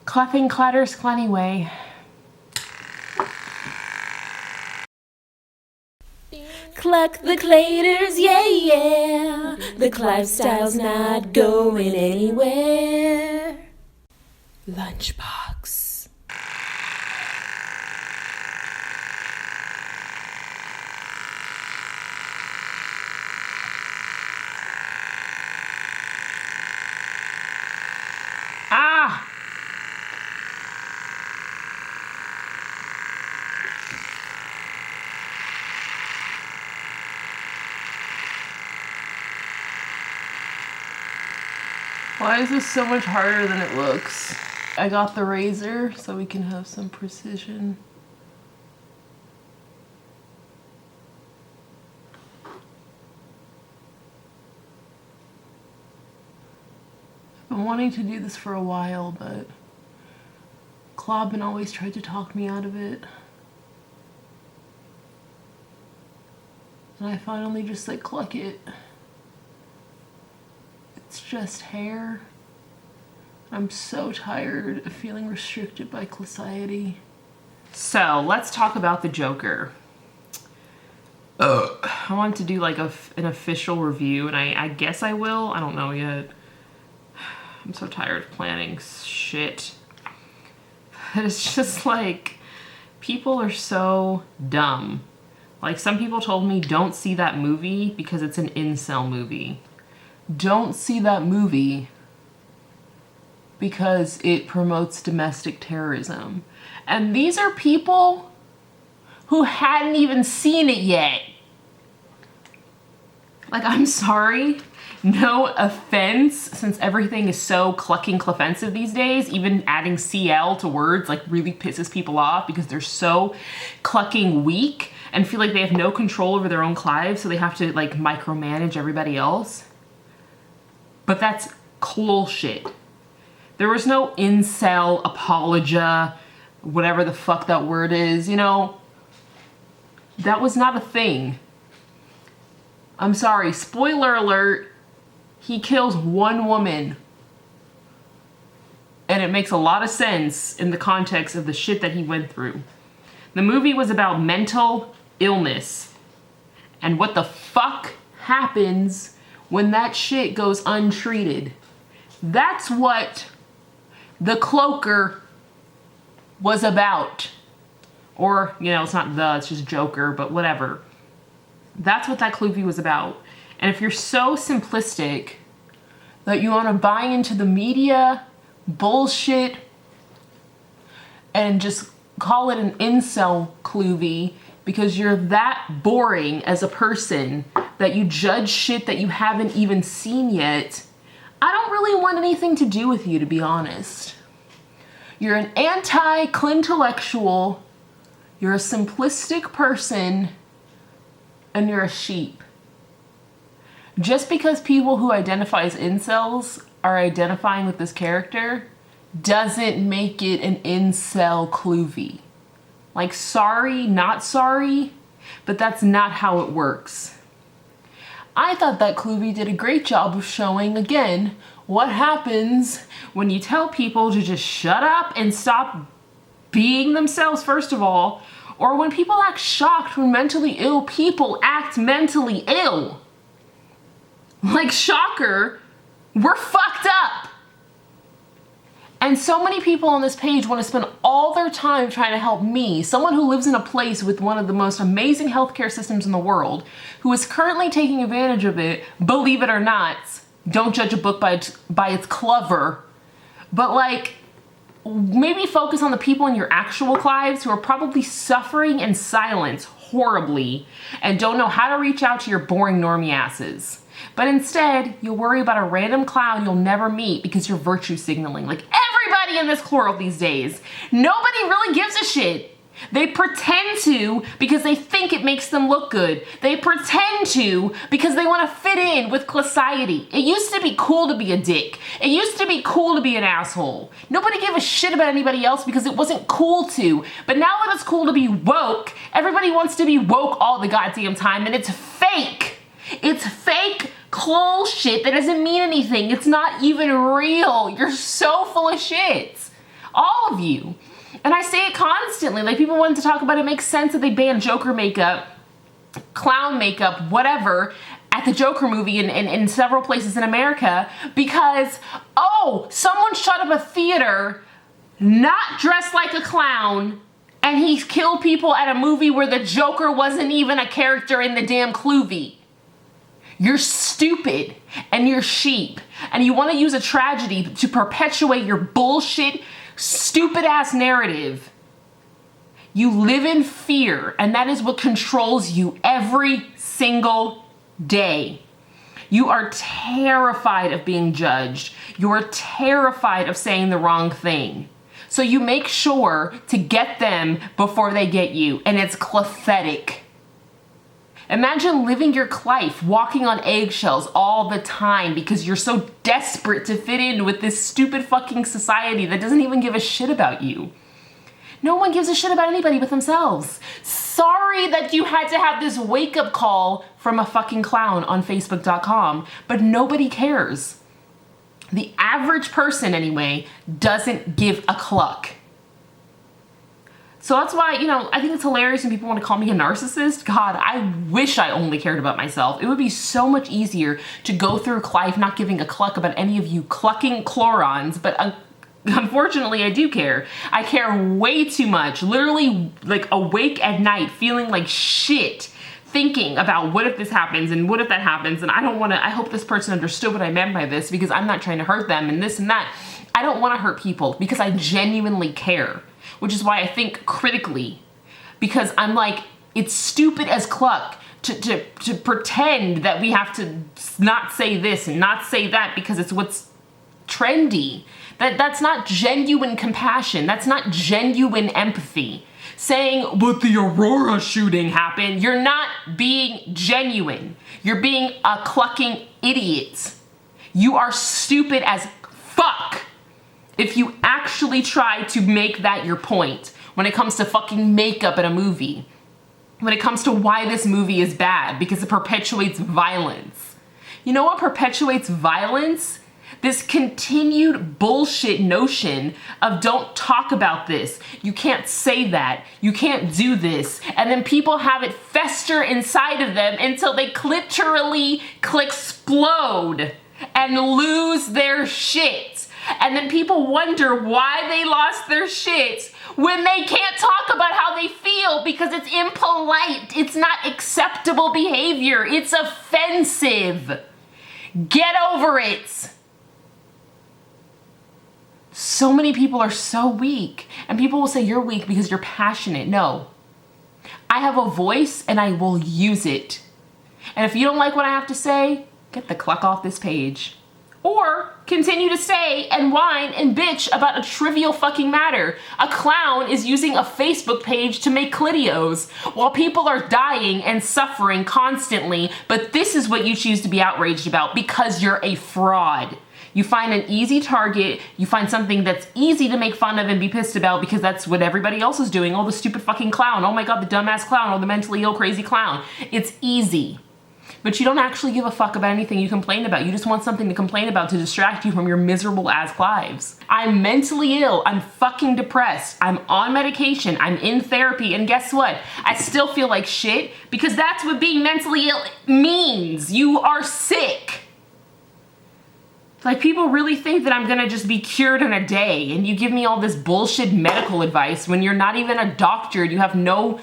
Clapping clatters anyway. Cluck the claters, yeah, yeah. The Clive style's not going anywhere. Lunchbox. Ah! Why is this so much harder than it looks? I got the razor so we can have some precision. I've been wanting to do this for a while, but Clobin always tried to talk me out of it. And I finally just like cluck it. It's just hair. I'm so tired of feeling restricted by CLOCIETY. So let's talk about the Joker. I wanted to do like an official review, and I guess I will. I don't know yet. I'm so tired of planning shit. It's just like, people are so dumb. Like, some people told me don't see that movie because it's an incel movie. Don't see that movie because it promotes domestic terrorism. And these are people who hadn't even seen it yet. Like, I'm sorry, no offense, since everything is so clucking offensive these days, even adding CL to words like really pisses people off because they're so clucking weak and feel like they have no control over their own lives, so they have to like micromanage everybody else. But that's bullshit. There was no incel, apologia, whatever the fuck that word is, you know? That was not a thing. I'm sorry, spoiler alert, he kills one woman. And it makes a lot of sense in the context of the shit that he went through. The movie was about mental illness and what the fuck happens when that shit goes untreated. That's what the Cloaker was about. Or, you know, it's not the, it's just Joker, but whatever. That's what that Cloofy was about. And if you're so simplistic that you want to buy into the media bullshit and just call it an incel Cloovy because you're that boring as a person that you judge shit that you haven't even seen yet, I don't really want anything to do with you, to be honest. You're an anti-clintellectual, you're a simplistic person, and you're a sheep. Just because people who identify as incels are identifying with this character doesn't make it an incel Cloovy. Like, sorry, not sorry, but that's not how it works. I thought that Cloovy did a great job of showing, again, what happens when you tell people to just shut up and stop being themselves, first of all, or when people act shocked when mentally ill people act mentally ill. Like, shocker, we're fucked up. And so many people on this page want to spend all their time trying to help me, someone who lives in a place with one of the most amazing healthcare systems in the world, who is currently taking advantage of it, believe it or not. Don't judge a book by its cover. But like, maybe focus on the people in your actual lives who are probably suffering in silence horribly and don't know how to reach out to your boring normie asses. But instead, you'll worry about a random clown you'll never meet because you're virtue signaling. Like everybody in this world these days. Nobody really gives a shit. They pretend to because they think it makes them look good. They pretend to because they want to fit in with CLOCIETY. It used to be cool to be a dick. It used to be cool to be an asshole. Nobody gave a shit about anybody else because it wasn't cool to. But now that it's cool to be woke, everybody wants to be woke all the goddamn time, and it's fake. It's fake bullshit that doesn't mean anything. It's not even real. You're so full of shit. All of you. And I say it constantly. Like, people want to talk about it makes sense that they banned Joker makeup, clown makeup, whatever, at the Joker movie in several places in America because, oh, someone shut up a theater not dressed like a clown and he killed people at a movie where the Joker wasn't even a character in the damn Clouvie. You're stupid and you're sheep and you want to use a tragedy to perpetuate your bullshit, stupid ass narrative. You live in fear and that is what controls you every single day. You are terrified of being judged. You are terrified of saying the wrong thing. So you make sure to get them before they get you, and it's pathetic. Imagine living your life walking on eggshells all the time because you're so desperate to fit in with this stupid fucking society that doesn't even give a shit about you. No one gives a shit about anybody but themselves. Sorry that you had to have this wake-up call from a fucking clown on Facebook.com, but nobody cares. The average person, anyway, doesn't give a cluck. So that's why, you know, I think it's hilarious when people want to call me a narcissist. God, I wish I only cared about myself. It would be so much easier to go through life not giving a cluck about any of you clucking chlorons, but unfortunately, I do care. I care way too much. Literally, like, awake at night, feeling like shit, thinking about what if this happens and what if that happens, and I hope this person understood what I meant by this because I'm not trying to hurt them and this and that. I don't want to hurt people because I genuinely care, which is why I think critically, because I'm like, it's stupid as cluck to pretend that we have to not say this and not say that because it's what's trendy. That's not genuine compassion. That's not genuine empathy. Saying, but the Aurora shooting happened, you're not being genuine. You're being a clucking idiot. You are stupid as fuck if you actually try to make that your point when it comes to fucking makeup in a movie. When it comes to why this movie is bad, because it perpetuates violence. You know what perpetuates violence? This continued bullshit notion of don't talk about this. You can't say that. You can't do this. And then people have it fester inside of them until they literally explode and lose their shit. And then people wonder why they lost their shit when they can't talk about how they feel because it's impolite. It's not acceptable behavior. It's offensive. Get over it. So many people are so weak, and people will say you're weak because you're passionate. No, I have a voice and I will use it. And if you don't like what I have to say, get the cluck off this page. Or continue to stay and whine and bitch about a trivial fucking matter. A clown is using a Facebook page to make clitios while people are dying and suffering constantly, but this is what you choose to be outraged about because you're a fraud. You find an easy target, you find something that's easy to make fun of and be pissed about because that's what everybody else is doing. Oh, the stupid fucking clown. Oh my God, the dumbass clown. Oh, the mentally ill, crazy clown. It's easy. But you don't actually give a fuck about anything you complain about. You just want something to complain about to distract you from your miserable ass lives. I'm mentally ill. I'm fucking depressed. I'm on medication. I'm in therapy. And guess what? I still feel like shit because that's what being mentally ill means. You are sick. Like, people really think that I'm gonna just be cured in a day and you give me all this bullshit medical advice when you're not even a doctor. You have no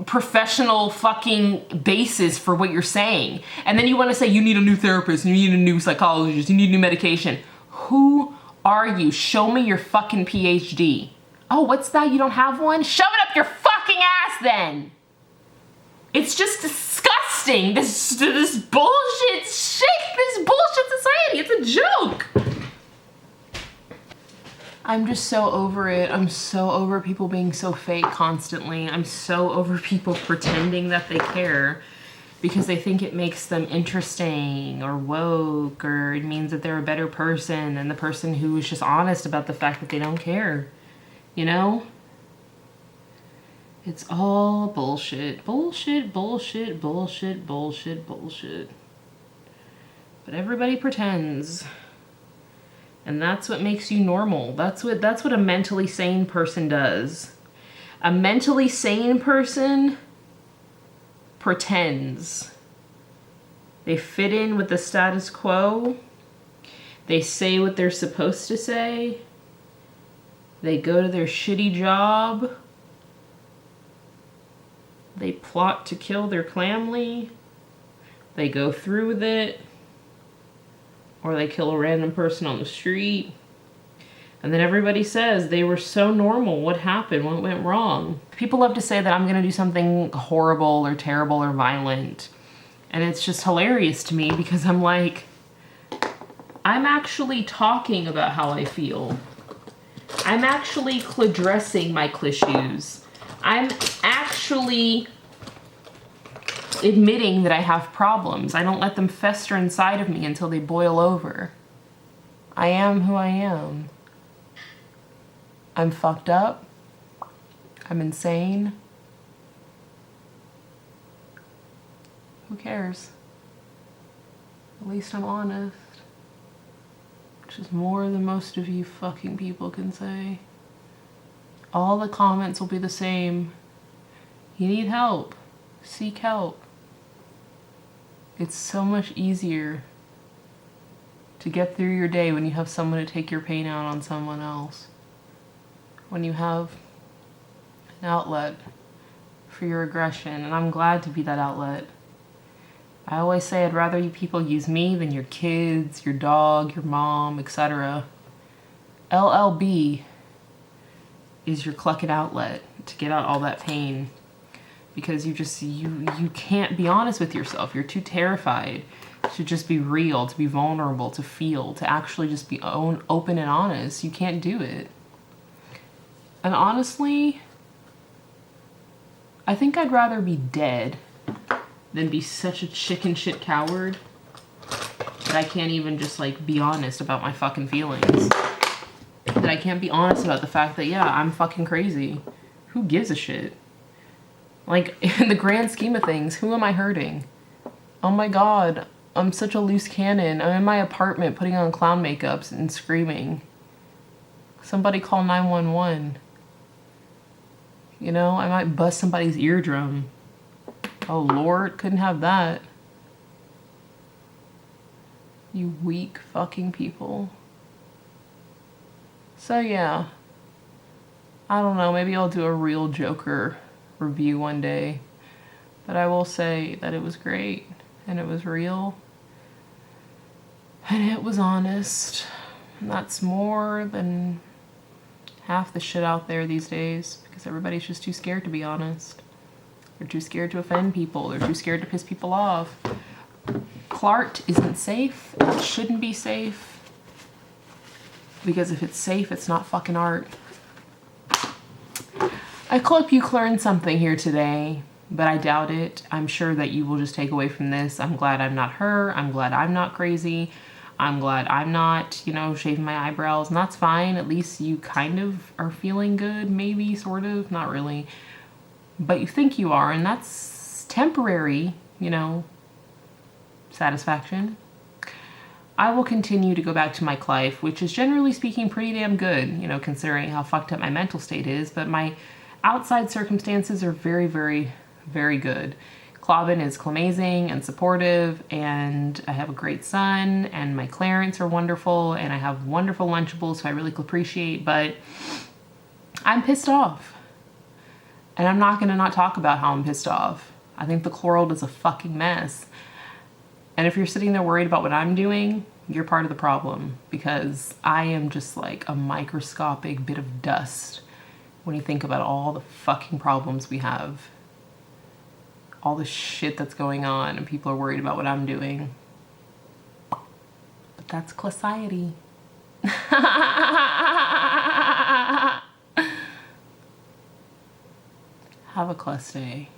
professional fucking basis for what you're saying. And then you wanna say you need a new therapist, you need a new psychologist, you need new medication. Who are you? Show me your fucking PhD. Oh, what's that? You don't have one? Shove it up your fucking ass then. It's just disgusting. This bullshit shit, this bullshit society. It's a joke. I'm just so over it. I'm so over people being so fake constantly. I'm so over people pretending that they care because they think it makes them interesting or woke or it means that they're a better person than the person who is just honest about the fact that they don't care. You know? It's all bullshit. Bullshit, bullshit, bullshit, bullshit, bullshit. But everybody pretends. And that's what makes you normal. That's what a mentally sane person does. A mentally sane person pretends. They fit in with the status quo. They say what they're supposed to say. They go to their shitty job. They plot to kill their family. They go through with it. Or they kill a random person on the street. And then everybody says, they were so normal. What happened? What went wrong? People love to say that I'm going to do something horrible or terrible or violent. And it's just hilarious to me because I'm like, I'm actually talking about how I feel. I'm actually dressing my cliches. I'm actually admitting that I have problems. I don't let them fester inside of me until they boil over. I am who I am. I'm fucked up. I'm insane. Who cares? At least I'm honest. Which is more than most of you fucking people can say. All the comments will be the same. You need help. Seek help. It's so much easier to get through your day when you have someone to take your pain out on someone else. When you have an outlet for your aggression, and I'm glad to be that outlet. I always say I'd rather you people use me than your kids, your dog, your mom, etc. LLB is your clucking outlet to get out all that pain. Because you can't be honest with yourself. You're too terrified to just be real, to be vulnerable, to feel, to actually just be open and honest. You can't do it. And honestly, I think I'd rather be dead than be such a chicken shit coward that I can't even just like be honest about my fucking feelings. That I can't be honest about the fact that, yeah, I'm fucking crazy. Who gives a shit? Like, in the grand scheme of things, who am I hurting? Oh my god, I'm such a loose cannon. I'm in my apartment putting on clown makeups and screaming. Somebody call 911. You know, I might bust somebody's eardrum. Oh Lord, couldn't have that. You weak fucking people. So yeah, I don't know, maybe I'll do a real Joker review one day. But I will say that it was great, and it was real, and it was honest. And that's more than half the shit out there these days, because everybody's just too scared to be honest. They're too scared to offend people. They're too scared to piss people off. Art isn't safe. It shouldn't be safe. Because if it's safe, it's not fucking art. I hope you learned something here today, but I doubt it. I'm sure that you will just take away from this. I'm glad I'm not her. I'm glad I'm not crazy. I'm glad I'm not, you know, shaving my eyebrows. And that's fine. At least you kind of are feeling good, maybe, sort of. Not really. But you think you are, and that's temporary, you know, satisfaction. I will continue to go back to my life, which is generally speaking pretty damn good, you know, considering how fucked up my mental state is. But my outside circumstances are very, very, very good. Clavin is amazing and supportive, and I have a great son, and my Clarence are wonderful, and I have wonderful Lunchables, who I really appreciate, but I'm pissed off. And I'm not gonna not talk about how I'm pissed off. I think the world is a fucking mess. And if you're sitting there worried about what I'm doing, you're part of the problem, because I am just like a microscopic bit of dust when you think about all the fucking problems we have. All the shit that's going on, and people are worried about what I'm doing. But that's CLOCIETY. Have a class day.